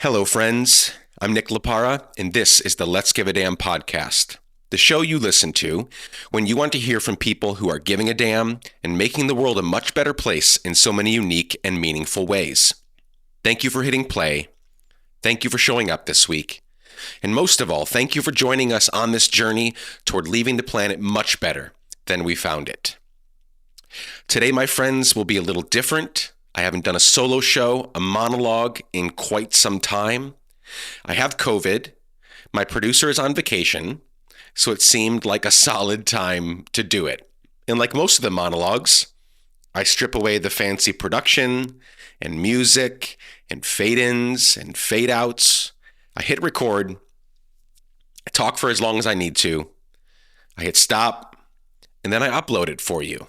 Hello, friends. I'm Nick Laparra, and this is the Let's Give a Damn podcast, the show you listen to when you want to hear from people who are giving a damn and making the world a much better place in so many unique and meaningful ways. Thank you for hitting play. Thank you for showing up this week. And most of all, thank you for joining us on this journey toward leaving the planet much better than we found it. Today, my friends, will be a little different. I haven't done a solo show, a monologue in quite some time. I have COVID. My producer is on vacation, so it seemed like a solid time to do it. And like most of the monologues, I strip away the fancy production and music and fade-ins and fade-outs. I hit record. I talk for as long as I need to. I hit stop, and then I upload it for you.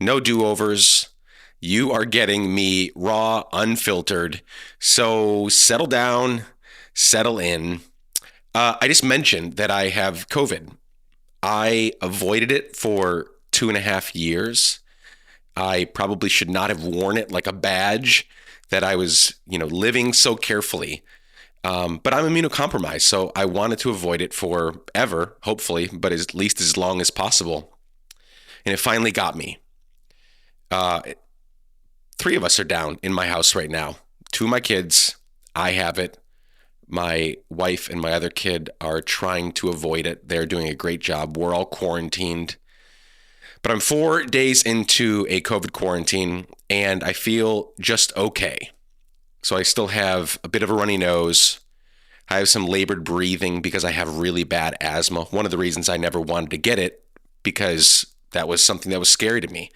No do-overs. You are getting me raw, unfiltered. So settle down, settle in. I just mentioned that I have COVID. I avoided it for 2.5 years. I probably should not have worn it like a badge that I was, living so carefully. But I'm immunocompromised, so I wanted to avoid it forever, hopefully, but at least as long as possible. And it finally got me. 3 of us are down in my house right now. 2 of my kids, I have it. My wife and my other kid are trying to avoid it. They're doing a great job. We're all quarantined. But I'm 4 days into a COVID quarantine, and I feel just okay. So I still have a bit of a runny nose. I have some labored breathing because I have really bad asthma. One of the reasons I never wanted to get it, because that was something that was scary to me.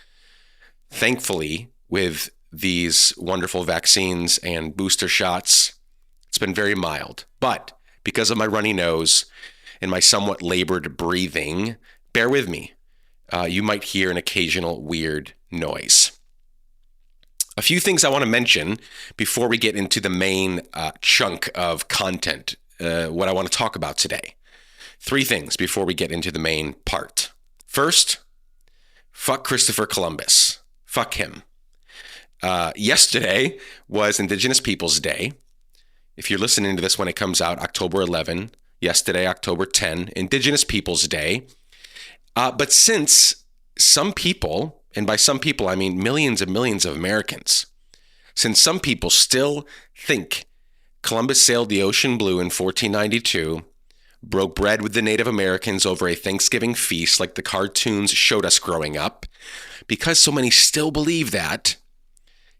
Thankfully, with these wonderful vaccines and booster shots, it's been very mild. But because of my runny nose and my somewhat labored breathing, bear with me. You might hear an occasional weird noise. A few things I want to mention before we get into the main chunk of content, what I want to talk about today. 3 things before we get into the main part. First, fuck Christopher Columbus. Fuck him. Yesterday was Indigenous Peoples Day. If you're listening to this when it comes out, October 11, yesterday, October 10, Indigenous Peoples Day. But since some people, and by some people, I mean millions and millions of Americans, since some people still think Columbus sailed the ocean blue in 1492, broke bread with the Native Americans over a Thanksgiving feast like the cartoons showed us growing up, because so many still believe that,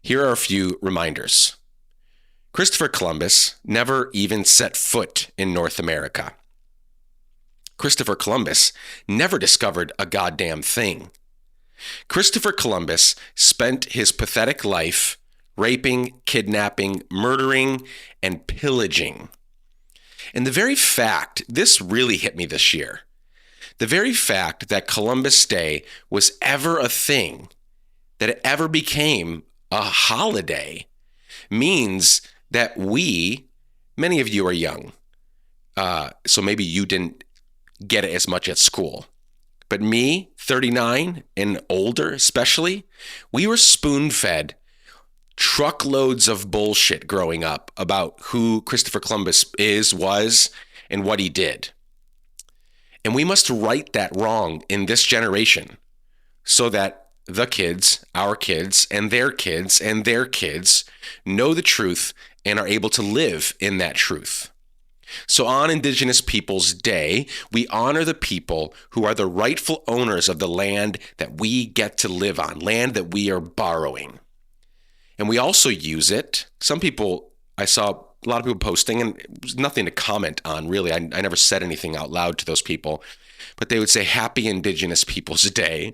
here are a few reminders. Christopher Columbus never even set foot in North America. Christopher Columbus never discovered a goddamn thing. Christopher Columbus spent his pathetic life raping, kidnapping, murdering, and pillaging. And the very fact, this really hit me this year, the very fact that Columbus Day was ever a thing, that it ever became a holiday, means that many of you are young, so maybe you didn't get it as much at school. But me, 39 and older especially, we were spoon-fed truckloads of bullshit growing up about who Christopher Columbus was, and what he did. And we must right that wrong in this generation so that the kids, our kids, and their kids, and their kids know the truth and are able to live in that truth. So on Indigenous Peoples Day, we honor the people who are the rightful owners of the land that we get to live on, land that we are borrowing. And we also use it. Some people, I saw a lot of people posting, and it was nothing to comment on, really. I never said anything out loud to those people, but they would say, Happy Indigenous Peoples Day.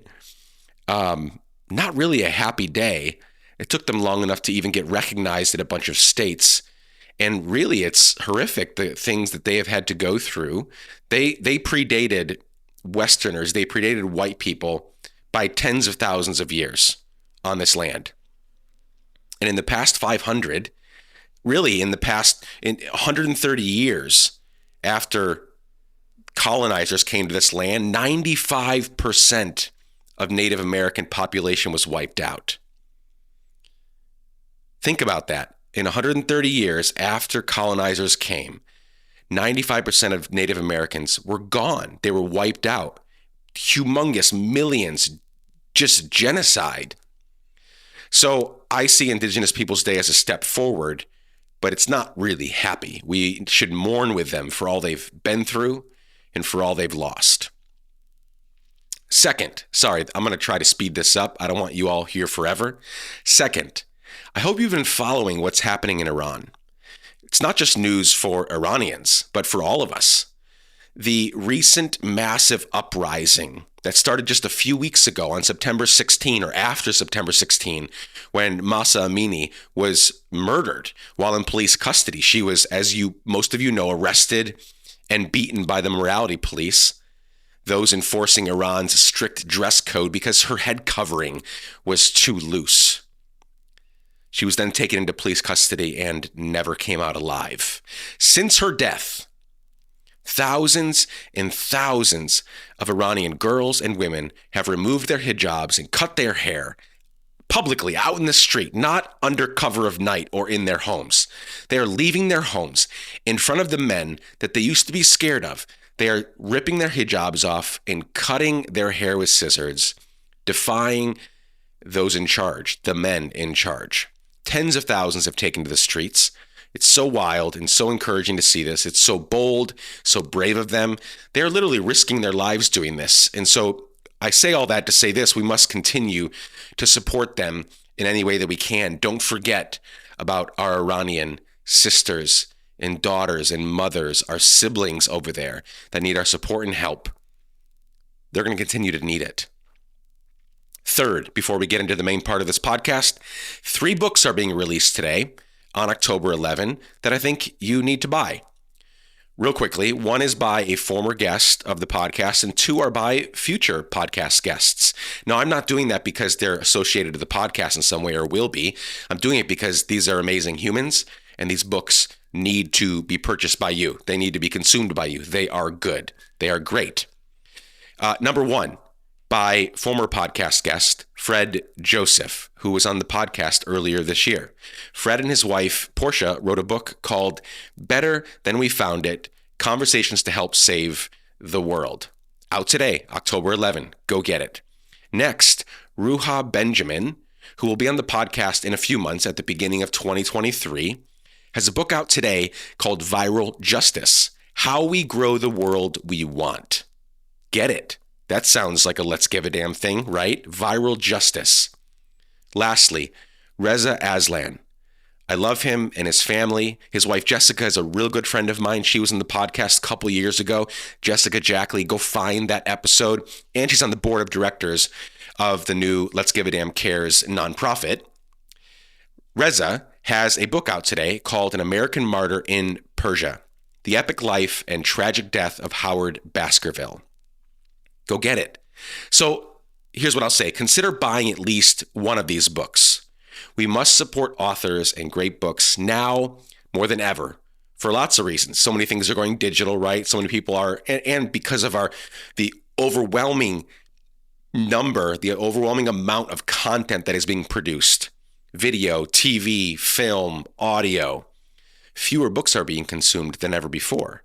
Not really a happy day. It took them long enough to even get recognized in a bunch of states. And really, it's horrific, the things that they have had to go through. They predated Westerners. They predated white people by tens of thousands of years on this land. And in the past 500, really in 130 years after colonizers came to this land, 95% of Native American population was wiped out. Think about that. in 130 years after colonizers came, 95% of Native Americans were gone. They were wiped out. Humongous millions, just genocide. So I see Indigenous Peoples Day as a step forward, but it's not really happy. We should mourn with them for all they've been through and for all they've lost. Second, sorry, I'm going to try to speed this up. I don't want you all here forever. Second, I hope you've been following what's happening in Iran. It's not just news for Iranians, but for all of us. The recent massive uprising that started just a few weeks ago on September 16 or after September 16, when Mahsa Amini was murdered while in police custody. She was, as most of you know, arrested and beaten by the morality police, those enforcing Iran's strict dress code because her head covering was too loose. She was then taken into police custody and never came out alive. Since her death, thousands and thousands of Iranian girls and women have removed their hijabs and cut their hair publicly out in the street, not under cover of night or in their homes. They are leaving their homes in front of the men that they used to be scared of. They are ripping their hijabs off and cutting their hair with scissors, defying those in charge, the men in charge. Tens of thousands have taken to the streets. It's so wild and so encouraging to see this. It's so bold, so brave of them. They're literally risking their lives doing this. And so I say all that to say this: we must continue to support them in any way that we can. Don't forget about our Iranian sisters and daughters and mothers, our siblings over there that need our support and help. They're going to continue to need it. Third, before we get into the main part of this podcast, 3 books are being released today on October 11 that I think you need to buy. Real quickly, 1 is by a former guest of the podcast, and 2 are by future podcast guests. Now, I'm not doing that because they're associated to the podcast in some way or will be. I'm doing it because these are amazing humans, and these books need to be purchased by you. They need to be consumed by you. They are good. They are great. Number 1, by former podcast guest Fred Joseph, who was on the podcast earlier this year. Fred and his wife, Portia, wrote a book called Better Than We Found It, Conversations to Help Save the World. Out today, October 11. Go get it. Next, Ruha Benjamin, who will be on the podcast in a few months at the beginning of 2023, has a book out today called Viral Justice, How We Grow the World We Want. Get it. That sounds like a let's give a damn thing, right? Viral Justice. Lastly, Reza Aslan. I love him and his family. His wife, Jessica, is a real good friend of mine. She was in the podcast a couple years ago. Jessica Jackley, go find that episode. And she's on the board of directors of the new Let's Give a Damn Cares nonprofit. Reza has a book out today called An American Martyr in Persia, The Epic Life and Tragic Death of Howard Baskerville. Go get it. So here's what I'll say. Consider buying at least one of these books. We must support authors and great books now more than ever for lots of reasons. So many things are going digital, right? So many people are, and because of the overwhelming number, the overwhelming amount of content that is being produced, video, TV, film, audio, fewer books are being consumed than ever before.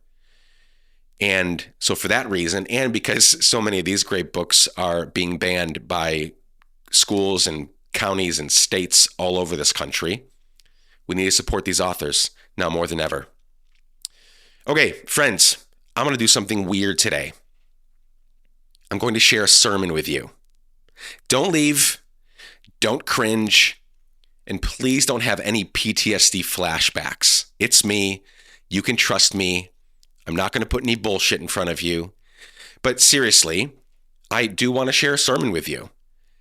And so for that reason, and because so many of these great books are being banned by schools and counties and states all over this country, we need to support these authors now more than ever. Okay, friends, I'm going to do something weird today. I'm going to share a sermon with you. Don't leave, don't cringe, and please don't have any PTSD flashbacks. It's me. You can trust me. I'm not going to put any bullshit in front of you. But seriously, I do want to share a sermon with you.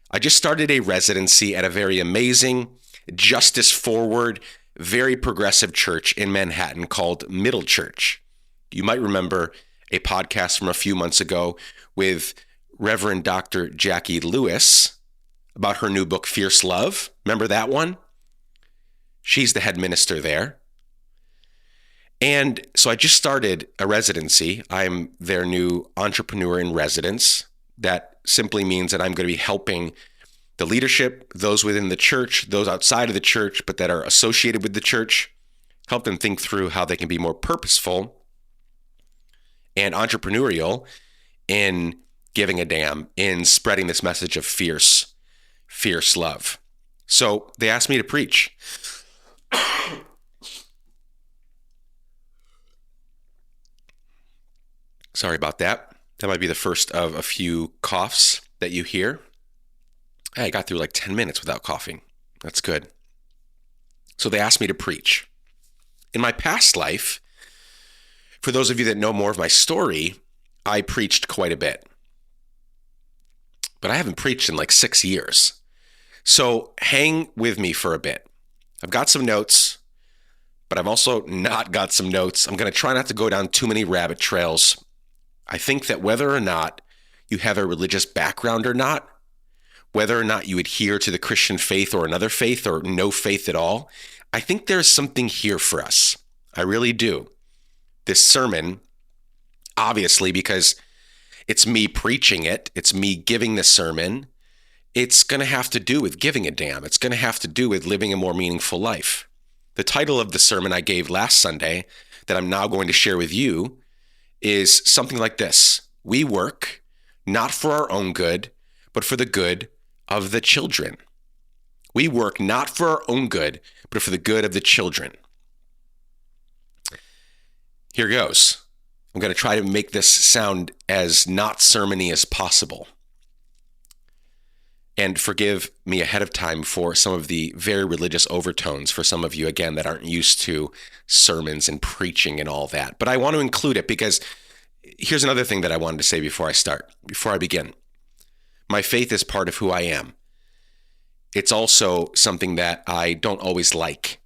I just started a residency at a very amazing, justice-forward, very progressive church in Manhattan called Middle Church. You might remember a podcast from a few months ago with Reverend Dr. Jackie Lewis about her new book, Fierce Love. Remember that one? She's the head minister there. And so I just started a residency. I'm their new entrepreneur in residence. That simply means that I'm going to be helping the leadership, those within the church, those outside of the church, but that are associated with the church. Help them think through how they can be more purposeful and entrepreneurial in giving a damn, in spreading this message of fierce love. So they asked me to preach. Sorry about that. That might be the first of a few coughs that you hear. I got through like 10 minutes without coughing. That's good. So they asked me to preach. In my past life, for those of you that know more of my story, I preached quite a bit. But I haven't preached in like 6 years. So hang with me for a bit. I've got some notes, but I've also not got some notes. I'm going to try not to go down too many rabbit trails. I think that whether or not you have a religious background or not, whether or not you adhere to the Christian faith or another faith or no faith at all, I think there's something here for us. I really do. This sermon, obviously, because it's me preaching it, it's me giving the sermon, it's going to have to do with giving a damn. It's going to have to do with living a more meaningful life. The title of the sermon I gave last Sunday that I'm now going to share with you is something like this: we work not for our own good, but for the good of the children. We work not for our own good, but for the good of the children. Here goes. I'm going to try to make this sound as not sermon-y as possible. And forgive me ahead of time for some of the very religious overtones for some of you, again, that aren't used to sermons and preaching and all that. But I want to include it because here's another thing that I wanted to say before I begin. My faith is part of who I am. It's also something that I don't always like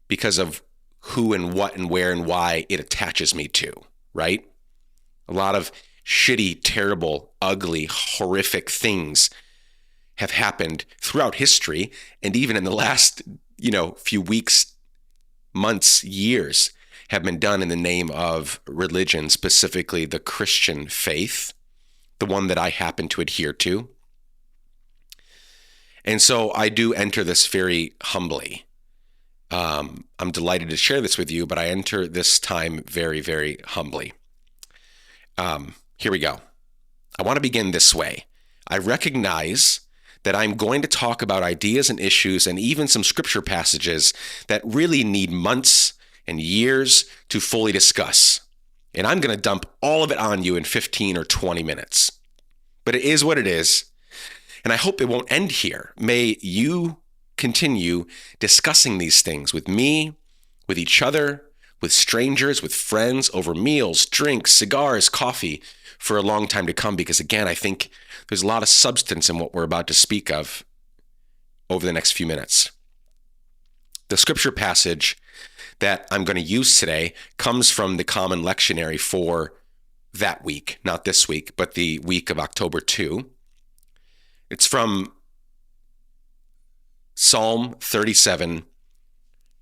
because of who and what and where and why it attaches me to, right? A lot of shitty, terrible, ugly, horrific things have happened throughout history, and even in the last, few weeks, months, years, have been done in the name of religion, specifically the Christian faith, the one that I happen to adhere to. And so I do enter this very humbly. I'm delighted to share this with you, but I enter this time very, very humbly. Here we go. I want to begin this way. I recognize that I'm going to talk about ideas and issues and even some scripture passages that really need months and years to fully discuss. And I'm going to dump all of it on you in 15 or 20 minutes. But it is what it is. And I hope it won't end here. May you continue discussing these things with me, with each other, with strangers, with friends, over meals, drinks, cigars, coffee, for a long time to come. Because again, I think there's a lot of substance in what we're about to speak of over the next few minutes. The scripture passage that I'm going to use today comes from the common lectionary for that week, not this week, but the week of October 2. It's from Psalm 37,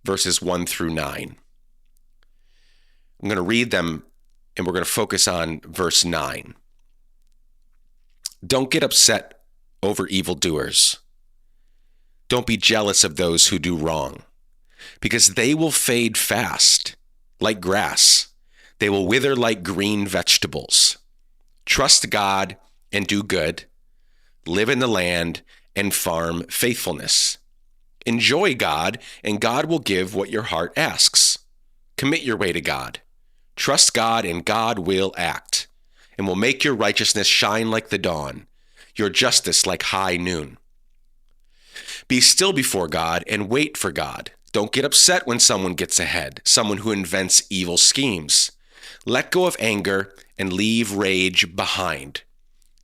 verses 1 through 9. I'm going to read them, and we're going to focus on verse 9. Don't get upset over evildoers. Don't be jealous of those who do wrong, because they will fade fast like grass. They will wither like green vegetables. Trust God and do good. Live in the land and farm faithfulness. Enjoy God, and God will give what your heart asks. Commit your way to God. Trust God, and God will act, and will make your righteousness shine like the dawn, your justice like high noon. Be still before God and wait for God. Don't get upset when someone gets ahead, someone who invents evil schemes. Let go of anger and leave rage behind.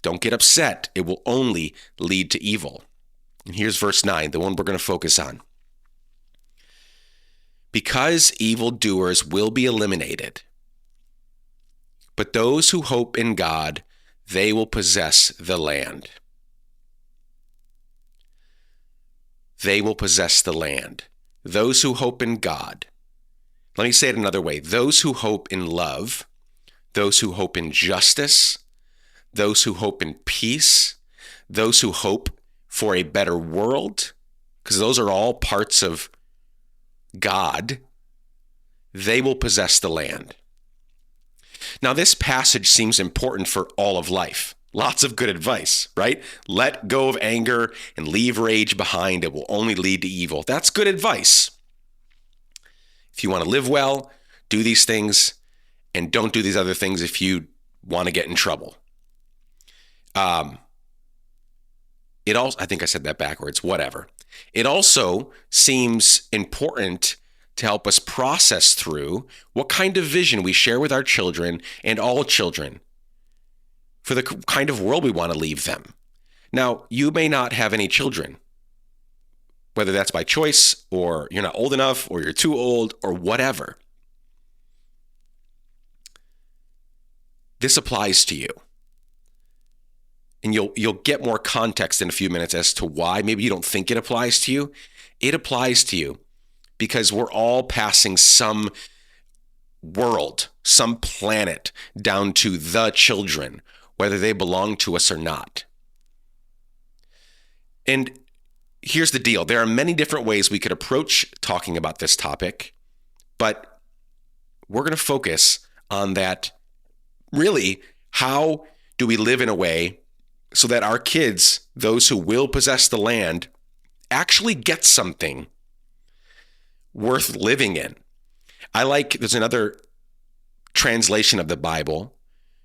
Don't get upset. It will only lead to evil. And here's verse 9, the one we're going to focus on. Because evildoers will be eliminated, but those who hope in God, they will possess the land. They will possess the land. Those who hope in God. Let me say it another way. Those who hope in love, those who hope in justice, those who hope in peace, those who hope for a better world, because those are all parts of God, they will possess the land. Now, this passage seems important for all of life. Lots of good advice, right? Let go of anger and leave rage behind. It will only lead to evil. That's good advice. If you want to live well, do these things, and don't do these other things if you want to get in trouble. It also, I think I said that backwards, whatever. It also seems important to help us process through what kind of vision we share with our children and all children for the kind of world we want to leave them. Now, you may not have any children, whether that's by choice or you're not old enough or you're too old or whatever. This applies to you. And you'll get more context in a few minutes as to why. Maybe you don't think it applies to you. It applies to you because we're all passing some world, some planet down to the children, whether they belong to us or not. And here's the deal. There are many different ways we could approach talking about this topic, but we're going to focus on that. Really, how do we live in a way so that our kids, those who will possess the land, actually get something worth living in? There's another translation of the Bible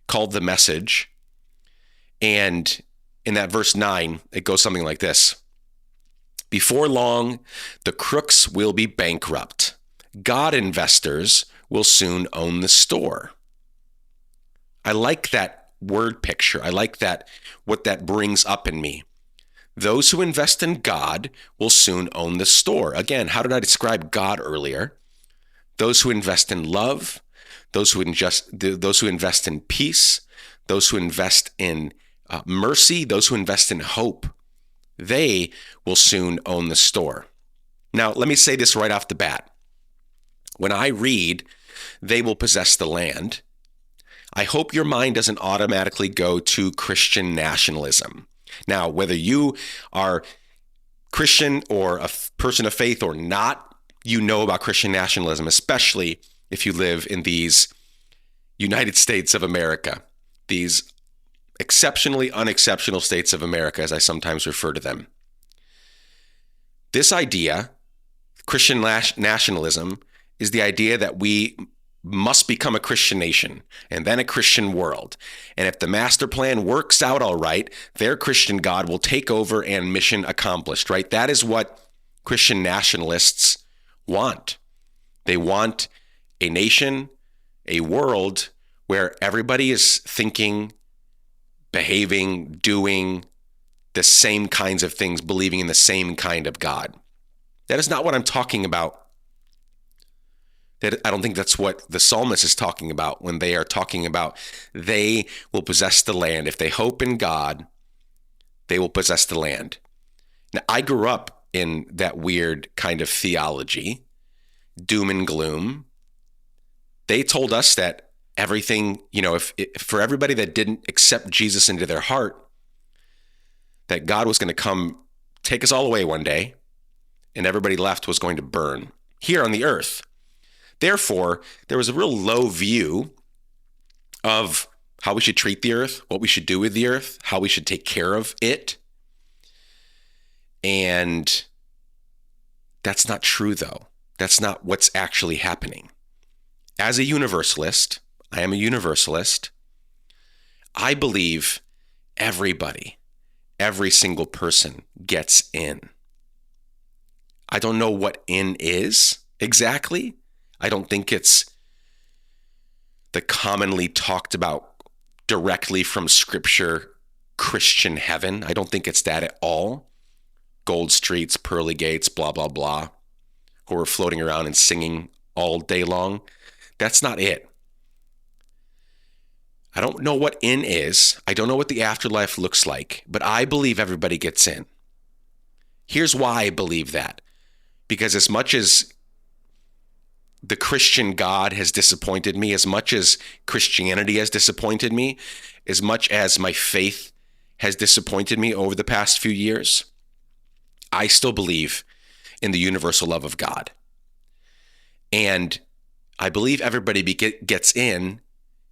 called The Message. And in that verse 9, it goes something like this. Before long, the crooks will be bankrupt. God investors will soon own the store. I like that word picture. I like that, what that brings up in me. Those who invest in God will soon own the store. Again, how did I describe God earlier? Those who invest in love, those who invest in peace, those who invest in mercy, those who invest in hope, they will soon own the store. Now, let me say this right off the bat. When I read, they will possess the land, I hope your mind doesn't automatically go to Christian nationalism. Now, whether you are Christian or a person of faith or not, you know about Christian nationalism, especially if you live in these United States of America, these exceptionally unexceptional states of America, as I sometimes refer to them. This idea, Christian nationalism, is the idea that we must become a Christian nation and then a Christian world. And if the master plan works out all right, their Christian God will take over and mission accomplished, right? That is what Christian nationalists want. They want a nation, a world where everybody is thinking, behaving, doing the same kinds of things, believing in the same kind of God. That is not what I'm talking about. I don't think that's what the psalmist is talking about when they are talking about they will possess the land. If they hope in God, they will possess the land. Now, I grew up in that weird kind of theology, doom and gloom. They told us that everything, if for everybody that didn't accept Jesus into their heart, that God was going to come take us all away one day, and everybody left was going to burn here on the earth. Therefore, there was a real low view of how we should treat the earth, what we should do with the earth, how we should take care of it. And that's not true, though. That's not what's actually happening. As a universalist, I am a universalist. I believe everybody, every single person gets in. I don't know what in is exactly. I don't think it's the commonly talked about directly from Scripture Christian heaven. I don't think it's that at all. Gold streets, pearly gates, blah, blah, blah, who are floating around and singing all day long. That's not it. I don't know what in is. I don't know what the afterlife looks like, but I believe everybody gets in. Here's why I believe that. Because as much as the Christian God has disappointed me, as much as Christianity has disappointed me, as much as my faith has disappointed me over the past few years, I still believe in the universal love of God. And I believe everybody gets in.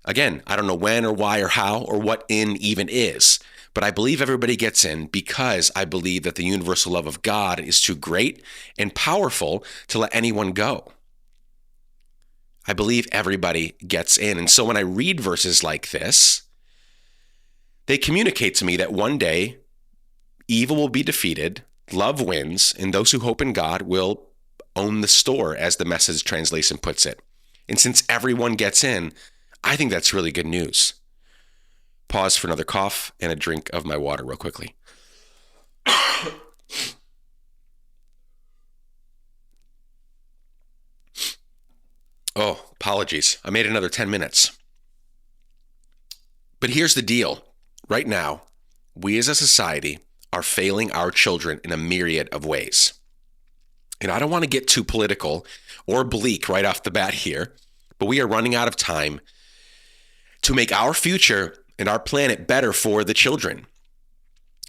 Again, I don't know when or why or how or what in even is, but I believe everybody gets in because I believe that the universal love of God is too great and powerful to let anyone go. I believe everybody gets in. And so when I read verses like this, they communicate to me that one day evil will be defeated, love wins, and those who hope in God will own the store, as the Message translation puts it. And since everyone gets in, I think that's really good news. Pause for another cough and a drink of my water real quickly. Oh, apologies. I made another 10 minutes. But here's the deal. Right now, we as a society are failing our children in a myriad of ways. And I don't want to get too political or bleak right off the bat here, but we are running out of time to make our future and our planet better for the children.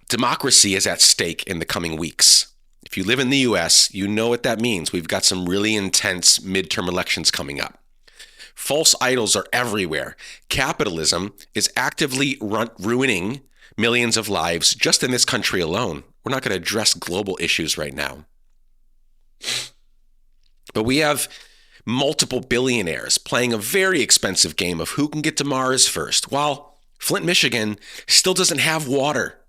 Democracy is at stake in the coming weeks. If you live in the US, you know what that means. We've got some really intense midterm elections coming up. False idols are everywhere. Capitalism is actively ruining millions of lives just in this country alone. We're not going to address global issues right now. But we have multiple billionaires playing a very expensive game of who can get to Mars first, while Flint, Michigan still doesn't have water,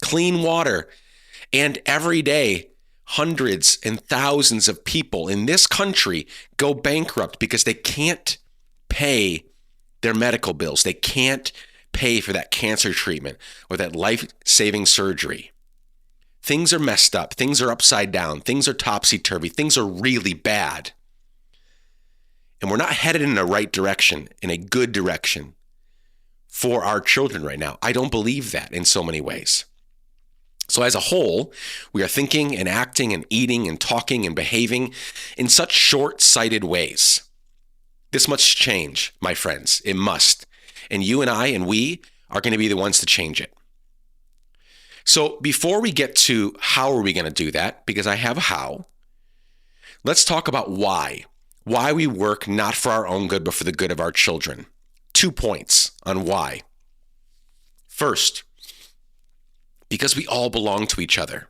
clean water. And every day, hundreds and thousands of people in this country go bankrupt because they can't pay their medical bills. They can't pay for that cancer treatment or that life-saving surgery. Things are messed up. Things are upside down. Things are topsy-turvy. Things are really bad. And we're not headed in the right direction, in a good direction for our children right now. I don't believe that in so many ways. So as a whole, we are thinking and acting and eating and talking and behaving in such short-sighted ways. This must change, my friends. It must. And you and I and we are going to be the ones to change it. So before we get to how are we going to do that, because I have a how, let's talk about why. Why we work not for our own good, but for the good of our children. 2 points on why. First, because we all belong to each other.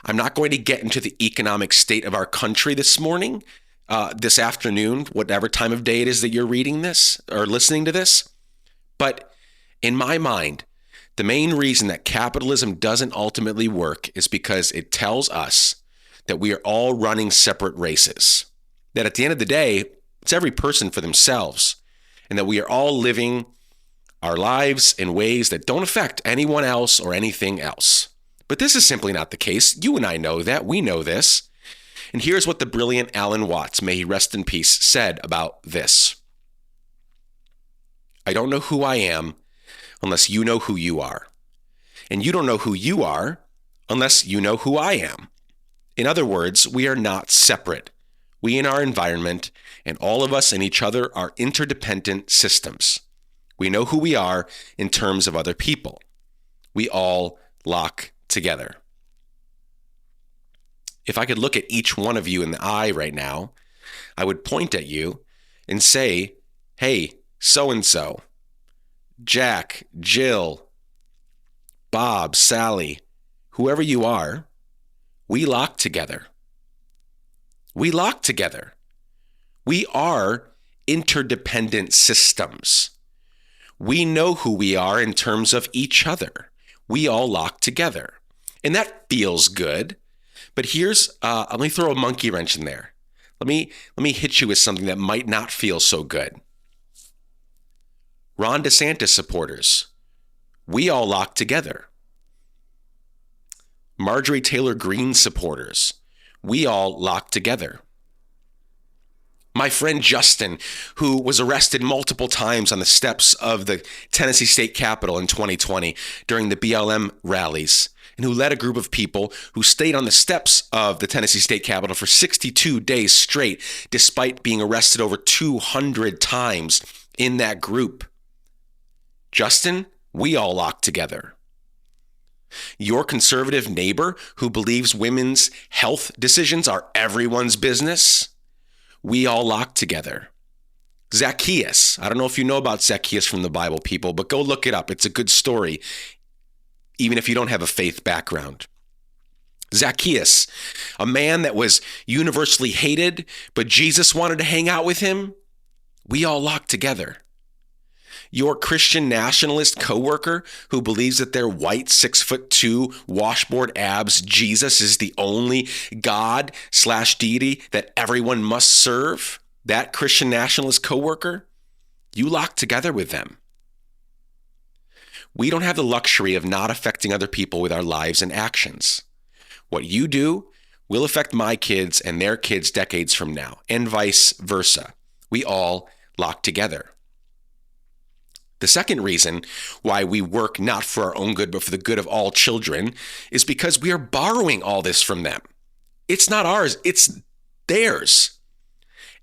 I'm not going to get into the economic state of our country this morning, this afternoon, whatever time of day it is that you're reading this or listening to this. But in my mind, the main reason that capitalism doesn't ultimately work is because it tells us that we are all running separate races. That at the end of the day, it's every person for themselves, and that we are all living our lives in ways that don't affect anyone else or anything else. But this is simply not the case. You and I know that. We know this. And here's what the brilliant Alan Watts, may he rest in peace, said about this. I don't know who I am unless you know who you are. And you don't know who you are unless you know who I am. In other words, we are not separate. We in our environment and all of us and each other are interdependent systems. We know who we are in terms of other people. We all lock together. If I could look at each one of you in the eye right now, I would point at you and say, hey, so-and-so, Jack, Jill, Bob, Sally, whoever you are, we lock together. We lock together. We are interdependent systems. We know who we are in terms of each other. We all lock together. And that feels good. But here's, let me throw a monkey wrench in there. Let me hit you with something that might not feel so good. Ron DeSantis supporters, we all lock together. Marjorie Taylor Greene supporters, we all lock together. My friend Justin, who was arrested multiple times on the steps of the Tennessee State Capitol in 2020 during the BLM rallies, and who led a group of people who stayed on the steps of the Tennessee State Capitol for 62 days straight, despite being arrested over 200 times in that group. Justin, we all lock together. Your conservative neighbor who believes women's health decisions are everyone's business? We all lock together. Zacchaeus. I don't know if you know about Zacchaeus from the Bible, people, but go look it up. It's a good story, even if you don't have a faith background. Zacchaeus, a man that was universally hated, but Jesus wanted to hang out with him. We all lock together. Your Christian nationalist coworker who believes that their white 6'2" washboard abs Jesus is the only God/deity that everyone must serve, that Christian nationalist coworker, you lock together with them. We don't have the luxury of not affecting other people with our lives and actions. What you do will affect my kids and their kids decades from now, and vice versa. We all lock together. The second reason why we work not for our own good, but for the good of all children is because we are borrowing all this from them. It's not ours, it's theirs.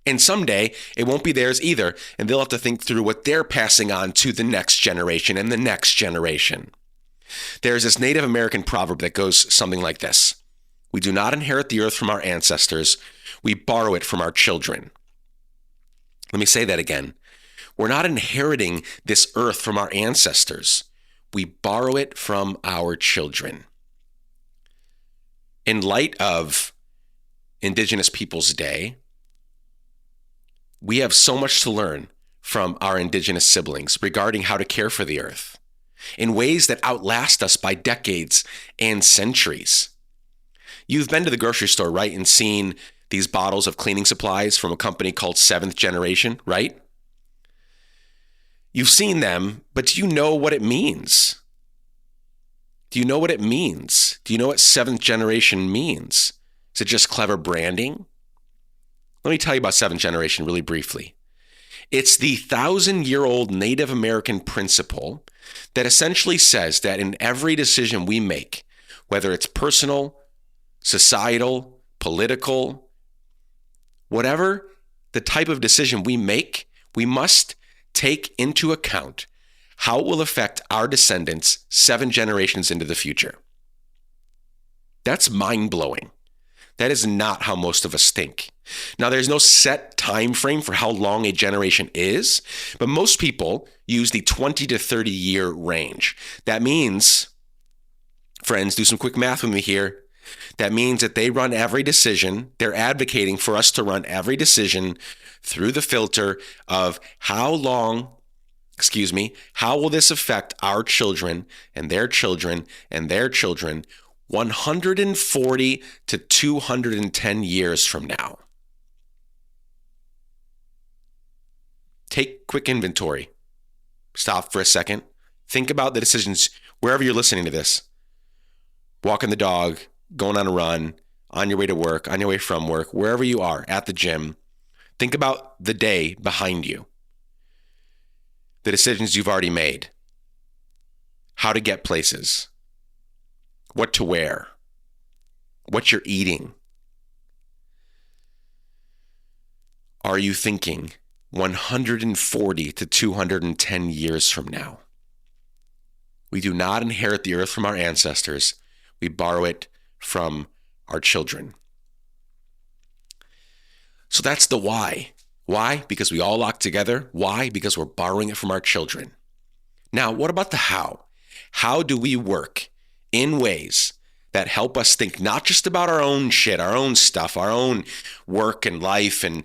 And someday it won't be theirs either, and they'll have to think through what they're passing on to the next generation and the next generation. There's this Native American proverb that goes something like this: we do not inherit the earth from our ancestors, we borrow it from our children. Let me say that again. We're not inheriting this earth from our ancestors. We borrow it from our children. In light of Indigenous Peoples Day, we have so much to learn from our Indigenous siblings regarding how to care for the earth in ways that outlast us by decades and centuries. You've been to the grocery store, right, and seen these bottles of cleaning supplies from a company called Seventh Generation, right? You've seen them, but do you know what it means? Do you know what it means? Do you know what Seventh Generation means? Is it just clever branding? Let me tell you about Seventh Generation really briefly. It's the 1,000-year-old Native American principle that essentially says that in every decision we make, whether it's personal, societal, political, whatever the type of decision we make, we must take into account how it will affect our descendants 7 generations into the future. That's mind-blowing. That is not how most of us think. Now, there's no set time frame for how long a generation is, but most people use the 20 to 30 year range. That means, friends, do some quick math with me here. That means that they run every decision. They're advocating for us to run every decision through the filter of how will this affect our children and their children and their children 140 to 210 years from now. Take quick inventory. Stop for a second. Think about the decisions wherever you're listening to this. Walking the dog, going on a run, on your way to work, on your way from work, wherever you are, at the gym. Think about the day behind you. The decisions you've already made. How to get places. What to wear. What you're eating. Are you thinking 140 to 210 years from now? We do not inherit the earth from our ancestors. We borrow it from our children. So that's the why. Why? Because we all lock together. Why? Because we're borrowing it from our children. Now, what about the how? How do we work in ways that help us think not just about our own shit, our own stuff, our own work and life and,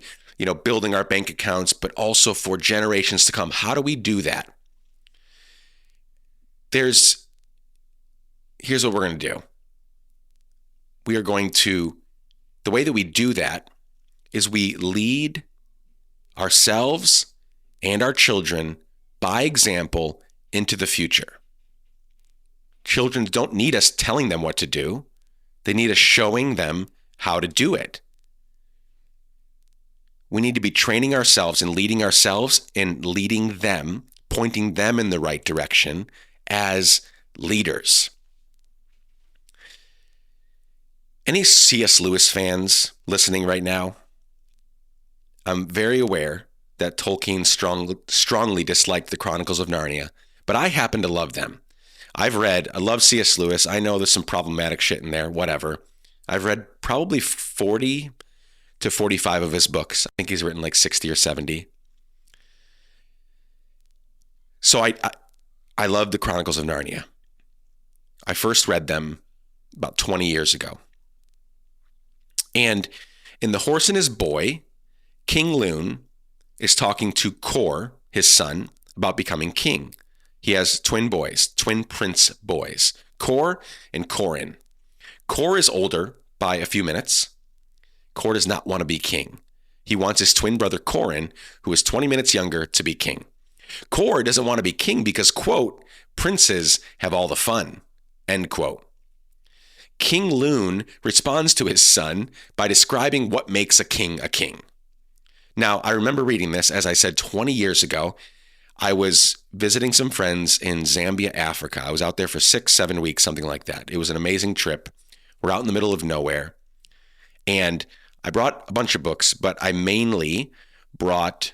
building our bank accounts, but also for generations to come? How do we do that? Here's what we're going to do. The way that we do that is we lead ourselves and our children by example into the future. Children don't need us telling them what to do. They need us showing them how to do it. We need to be training ourselves and leading them, pointing them in the right direction as leaders. Any C.S. Lewis fans listening right now? I'm very aware that Tolkien strongly disliked the Chronicles of Narnia, but I happen to love them. I love C.S. Lewis. I know there's some problematic shit in there, whatever. I've read probably 40 to 45 of his books. I think he's written like 60 or 70. So I love the Chronicles of Narnia. I first read them about 20 years ago. And in The Horse and His Boy, King Loon is talking to Kor, his son, about becoming king. He has twin boys, twin prince boys, Kor and Corin. Kor is older by a few minutes. Kor does not want to be king. He wants his twin brother Corin, who is 20 minutes younger, to be king. Kor doesn't want to be king because, quote, princes have all the fun, end quote. King Loon responds to his son by describing what makes a king a king. Now, I remember reading this, as I said, 20 years ago. I was visiting some friends in Zambia, Africa. I was out there for 6-7 weeks, something like that. It was an amazing trip. We're out in the middle of nowhere. And I brought a bunch of books, but I mainly brought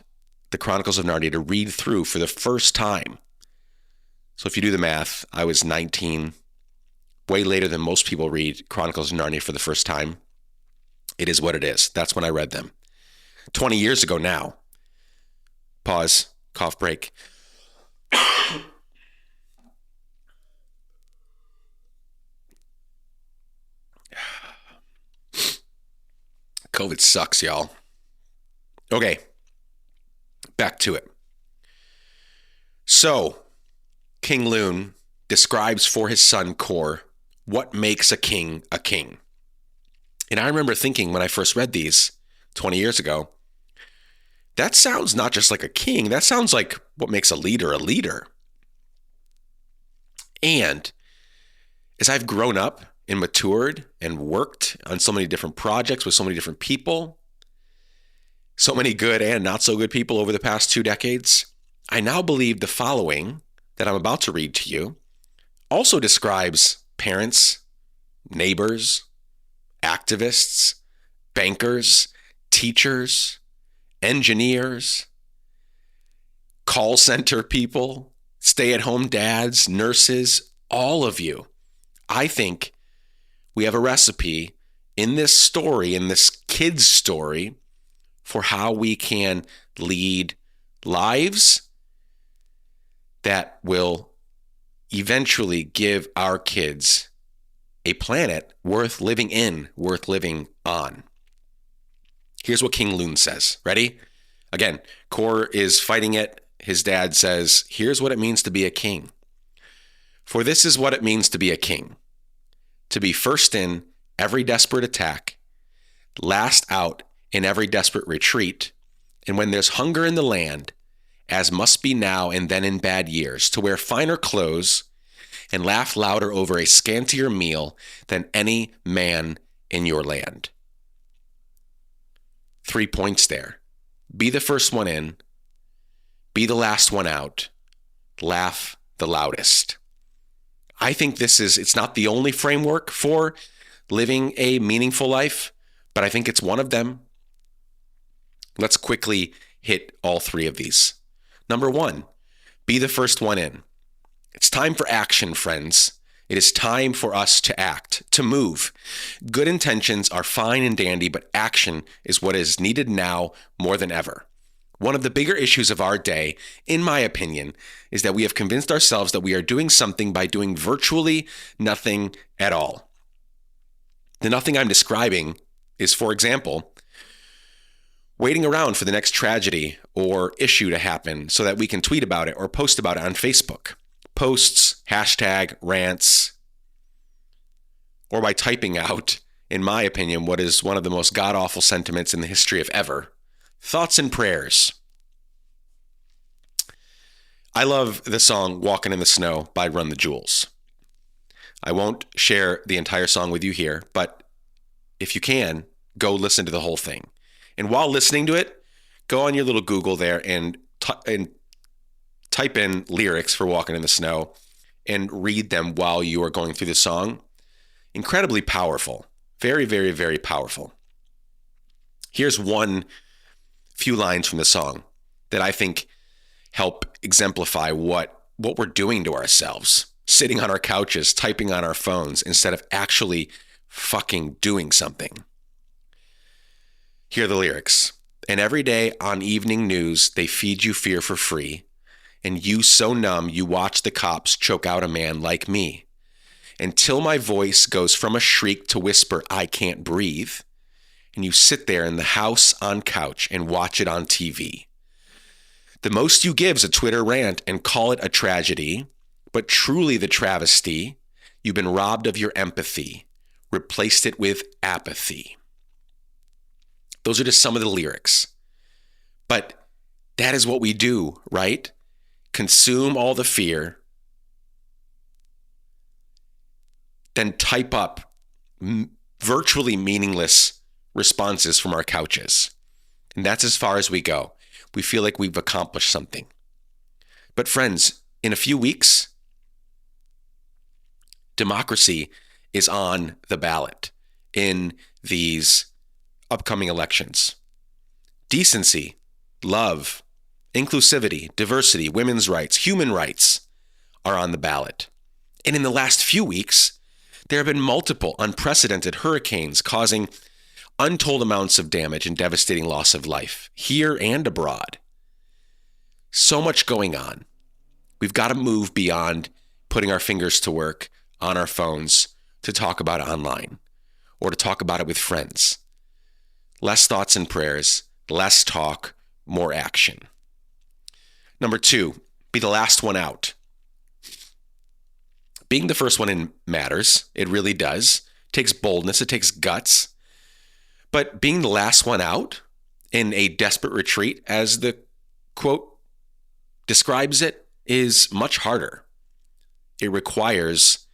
the Chronicles of Narnia to read through for the first time. So if you do the math, I was 19, way later than most people read Chronicles of Narnia for the first time. It is what it is. That's when I read them. 20 years ago now. Pause, cough break. COVID sucks, y'all. Okay, back to it. So, King Loon describes for his son Kor what makes a king a king. And I remember thinking when I first read these 20 years ago, that sounds not just like a king, that sounds like what makes a leader a leader. And as I've grown up and matured and worked on so many different projects with so many different people, so many good and not so good people over the past 2 decades, I now believe the following that I'm about to read to you also describes parents, neighbors, activists, bankers, teachers, engineers, call center people, stay-at-home dads, nurses, all of you. I think we have a recipe in this story, in this kid's story, for how we can lead lives that will eventually give our kids a planet worth living in, worth living on. Here's what King Loon says. Ready? Again, Kor is fighting it. His dad says, here's what it means to be a king. For this is what it means to be a king. To be first in every desperate attack, last out in every desperate retreat, and when there's hunger in the land, as must be now and then in bad years, to wear finer clothes and laugh louder over a scantier meal than any man in your land. 3 points there. Be the first one in, be the last one out, laugh the loudest. I think it's not the only framework for living a meaningful life, but I think it's one of them. Let's quickly hit all 3 of these. Number 1, be the first one in. It's time for action, friends. It is time for us to act, to move. Good intentions are fine and dandy, but action is what is needed now more than ever. One of the bigger issues of our day, in my opinion, is that we have convinced ourselves that we are doing something by doing virtually nothing at all. The nothing I'm describing is, for example, waiting around for the next tragedy or issue to happen so that we can tweet about it or post about it on Facebook. Posts, hashtag, rants, or by typing out, in my opinion, what is one of the most god-awful sentiments in the history of ever. Thoughts and prayers. I love the song Walkin' in the Snow by Run the Jewels. I won't share the entire song with you here, but if you can, go listen to the whole thing. And while listening to it, go on your little Google there and type in lyrics for Walkin' in the Snow and read them while you are going through the song. Incredibly powerful. Very, very, very powerful. Here's one few lines from the song that I think help exemplify what we're doing to ourselves. sitting on our couches, typing on our phones instead of actually fucking doing something. Here are the lyrics. And every day on evening news, they feed you fear for free. And you so numb, you watch the cops choke out a man like me. Until my voice goes from a shriek to whisper, I can't breathe. And you sit there in the house on couch and watch it on TV. The most you give's a Twitter rant and call it a tragedy. But truly the travesty, you've been robbed of your empathy, replaced it with apathy. Those are just some of the lyrics. But that is what we do, right? Consume all the fear, then type up virtually meaningless responses from our couches. And that's as far as we go. We feel like we've accomplished something. But friends, in a few weeks, democracy is on the ballot in these upcoming elections. Decency, love, inclusivity, diversity, women's rights, human rights are on the ballot. And in the last few weeks, there have been multiple unprecedented hurricanes causing untold amounts of damage and devastating loss of life here and abroad. So much going on. We've got to move beyond putting our fingers to work on our phones to talk about it online or to talk about it with friends. Less thoughts and prayers, less talk, more action. Number 2, be the last one out. Being the first one in matters. It really does. It takes boldness. It takes guts. But being the last one out in a desperate retreat, as the quote describes it, is much harder. It requires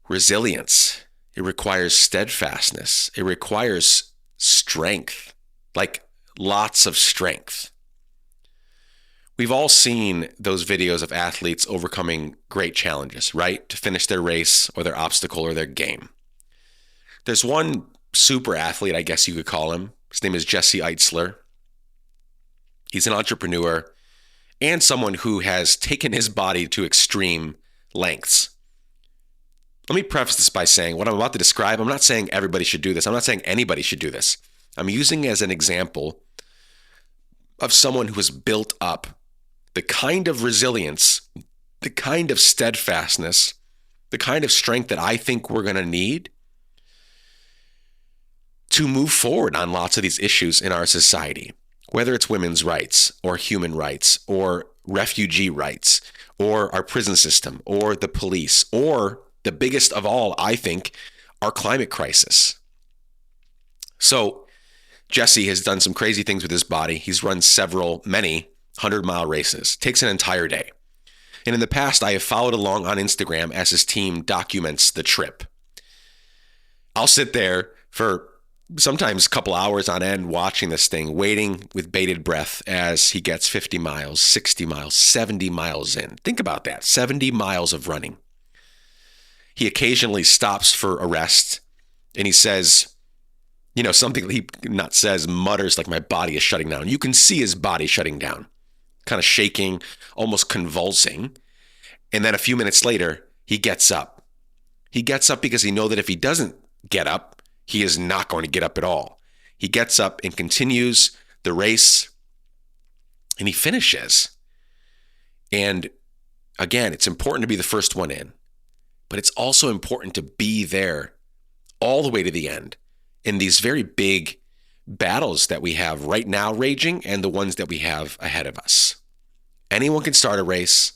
resilience. It requires steadfastness. It requires strength, like lots of strength. We've all seen those videos of athletes overcoming great challenges, right? To finish their race or their obstacle or their game. There's one super athlete, I guess you could call him. His name is Jesse Eitzler. He's an entrepreneur and someone who has taken his body to extreme lengths. Let me preface this by saying what I'm about to describe, I'm not saying everybody should do this. I'm not saying anybody should do this. I'm using it as an example of someone who has built up the kind of resilience, the kind of steadfastness, the kind of strength that I think we're going to need to move forward on lots of these issues in our society, whether it's women's rights or human rights or refugee rights or our prison system or the police or the biggest of all, I think, our climate crisis. So Jesse has done some crazy things with his body. He's run many 100-mile races. Takes an entire day. And in the past, I have followed along on Instagram as his team documents the trip. I'll sit there for sometimes a couple hours on end watching this thing, waiting with bated breath as he gets 50 miles, 60 miles, 70 miles in. Think about that, 70 miles of running. He occasionally stops for a rest and he says, something he not says, mutters like my body is shutting down. You can see his body shutting down, kind of shaking, almost convulsing. And then a few minutes later, he gets up. He gets up because he knows that if he doesn't get up, he is not going to get up at all. He gets up and continues the race and he finishes. And again, it's important to be the first one in, but it's also important to be there all the way to the end in these very big battles that we have right now raging and the ones that we have ahead of us. Anyone can start a race.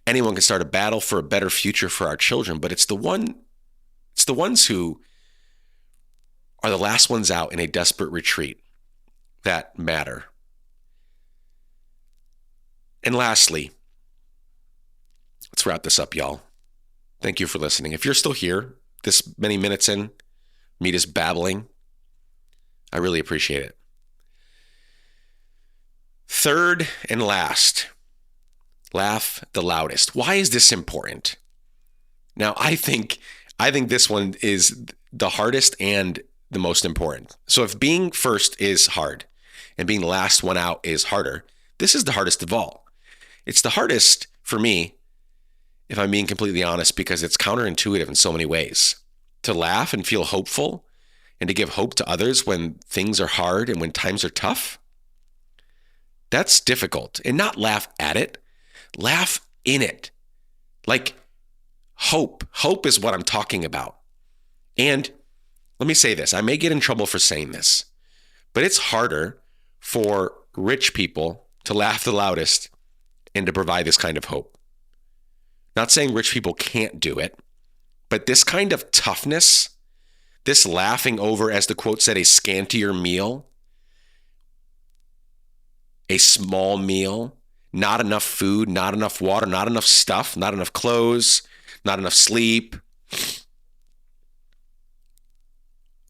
Anyone can start a battle for a better future for our children, but it's the ones who are the last ones out in a desperate retreat that matter. And lastly, let's wrap this up, y'all. Thank you for listening. If you're still here this many minutes in, me just babbling, I really appreciate it. Third and last, laugh the loudest. Why is this important? Now, I think this one is the hardest and the most important. So if being first is hard and being the last one out is harder, this is the hardest of all. It's the hardest for me if I'm being completely honest, because it's counterintuitive in so many ways. To laugh and feel hopeful and to give hope to others when things are hard and when times are tough, that's difficult. And not laugh at it, laugh in it. Like hope. Hope is what I'm talking about. And let me say this. I may get in trouble for saying this, but it's harder for rich people to laugh the loudest and to provide this kind of hope. Not saying rich people can't do it, but this kind of toughness, this laughing over, as the quote said, a scantier meal, a small meal, not enough food, not enough water, not enough stuff, not enough clothes, not enough sleep.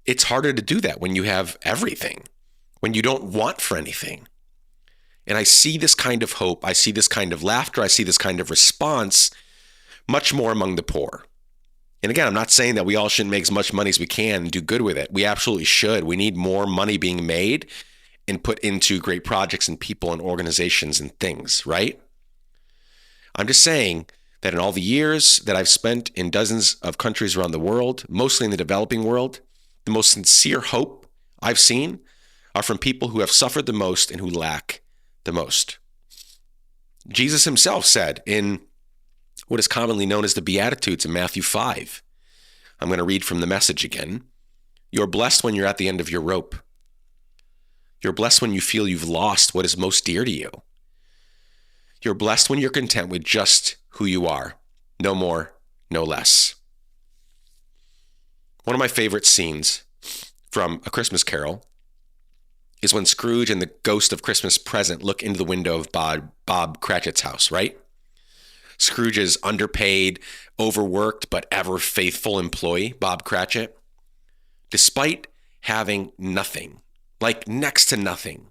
It's harder to do that when you have everything, when you don't want for anything. And I see this kind of hope, I see this kind of laughter, I see this kind of response much more among the poor. And again, I'm not saying that we all shouldn't make as much money as we can and do good with it. We absolutely should. We need more money being made and put into great projects and people and organizations and things, right? I'm just saying that in all the years that I've spent in dozens of countries around the world, mostly in the developing world, the most sincere hope I've seen are from people who have suffered the most and who lack the most. Jesus himself said in what is commonly known as the Beatitudes in Matthew 5. I'm going to read from the Message again. You're blessed when you're at the end of your rope. You're blessed when you feel you've lost what is most dear to you. You're blessed when you're content with just who you are. No more, no less. One of my favorite scenes from A Christmas Carol is when Scrooge and the ghost of Christmas Present look into the window of Bob Cratchit's house, right? Scrooge's underpaid, overworked, but ever faithful employee, Bob Cratchit, despite having nothing, like next to nothing,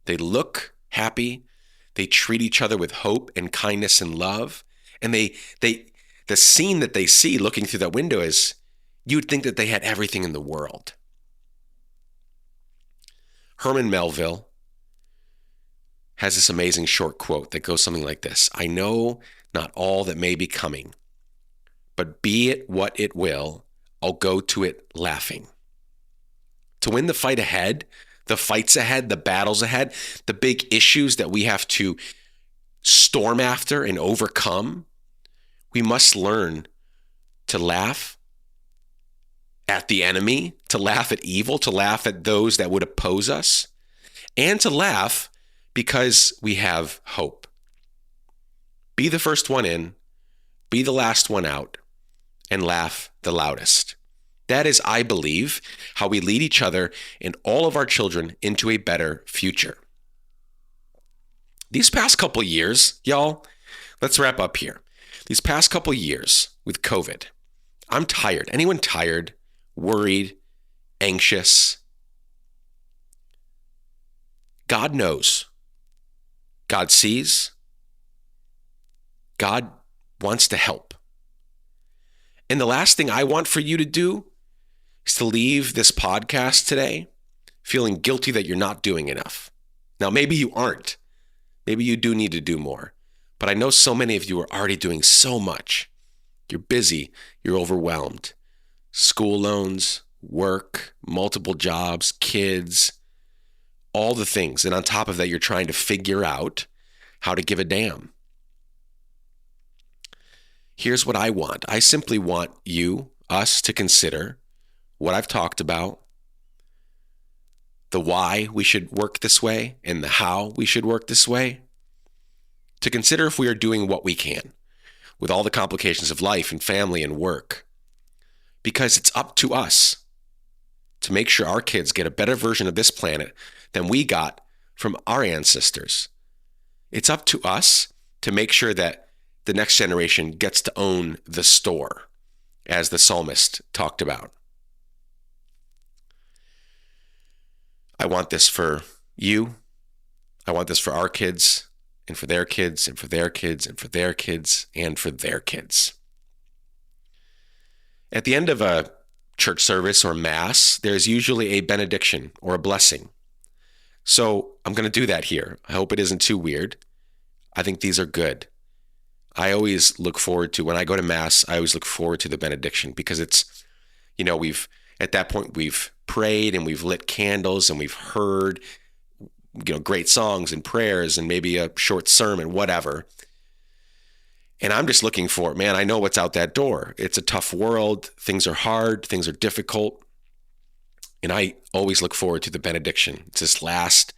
they look happy. They treat each other with hope and kindness and love. And the scene that they see looking through that window is, you'd think that they had everything in the world. Herman Melville has this amazing short quote that goes something like this. I know not all that may be coming, but be it what it will, I'll go to it laughing. To win the fight ahead, the fights ahead, the battles ahead, the big issues that we have to storm after and overcome, we must learn to laugh at the enemy, to laugh at evil, to laugh at those that would oppose us, and to laugh because we have hope. Be the first one in, be the last one out, and laugh the loudest. That is, I believe, how we lead each other and all of our children into a better future. These past couple years, y'all, let's wrap up here. These past couple years with COVID, I'm tired. Anyone tired, worried, anxious? God knows. God sees. God wants to help. And the last thing I want for you to do is to leave this podcast today feeling guilty that you're not doing enough. Now, maybe you aren't. Maybe you do need to do more. But I know so many of you are already doing so much. You're busy. You're overwhelmed. School loans, work, multiple jobs, kids, all the things. And on top of that, you're trying to figure out how to give a damn. Here's what I want. I simply want you, us, to consider what I've talked about, the why we should work this way and the how we should work this way, to consider if we are doing what we can with all the complications of life and family and work. Because it's up to us to make sure our kids get a better version of this planet than we got from our ancestors. It's up to us to make sure that the next generation gets to own the store, as the psalmist talked about. I want this for you. I want this for our kids and for their kids and for their kids and for their kids and for their kids. At the end of a church service or mass, there's usually a benediction or a blessing. So I'm going to do that here. I hope it isn't too weird. I think these are good. I always look forward to, when I go to Mass, I always look forward to the benediction, because it's, at that point, we've prayed and we've lit candles and we've heard, great songs and prayers and maybe a short sermon, whatever. And I'm just looking for, man, I know what's out that door. It's a tough world. Things are hard. Things are difficult. And I always look forward to the benediction. It's this last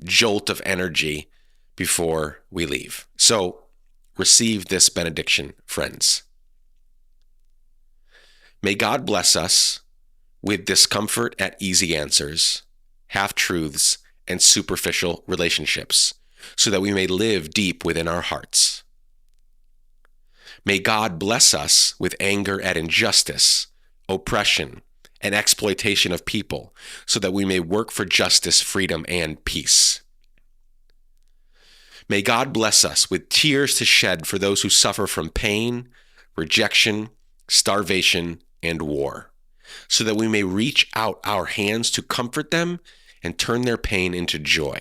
jolt of energy before we leave. So receive this benediction, friends. May God bless us with discomfort at easy answers, half-truths, and superficial relationships, so that we may live deep within our hearts. May God bless us with anger at injustice, oppression, and exploitation of people, so that we may work for justice, freedom, and peace. May God bless us with tears to shed for those who suffer from pain, rejection, starvation, and war, so that we may reach out our hands to comfort them and turn their pain into joy.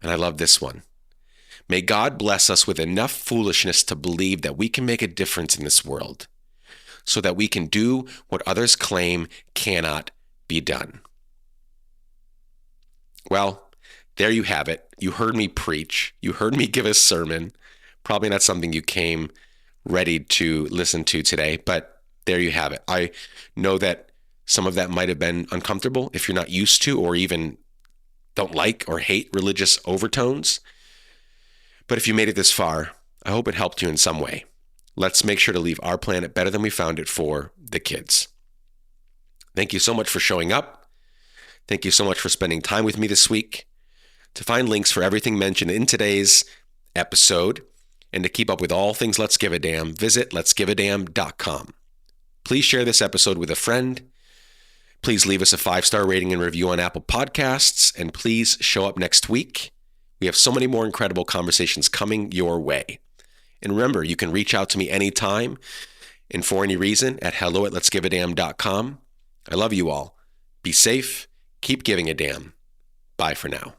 And I love this one. May God bless us with enough foolishness to believe that we can make a difference in this world, so that we can do what others claim cannot be done. Well, there you have it. You heard me preach. You heard me give a sermon. Probably not something you came ready to listen to today, but there you have it. I know that some of that might have been uncomfortable if you're not used to, or even don't like or hate religious overtones. But if you made it this far, I hope it helped you in some way. Let's make sure to leave our planet better than we found it for the kids. Thank you so much for showing up. Thank you so much for spending time with me this week. To find links for everything mentioned in today's episode and to keep up with all things Let's Give a Damn, visit letsgiveadamn.com. Please share this episode with a friend. Please leave us a 5-star rating and review on Apple Podcasts, and please show up next week. We have so many more incredible conversations coming your way. And remember, you can reach out to me anytime and for any reason at hello@letsgiveadamn.com. I love you all. Be safe. Keep giving a damn. Bye for now.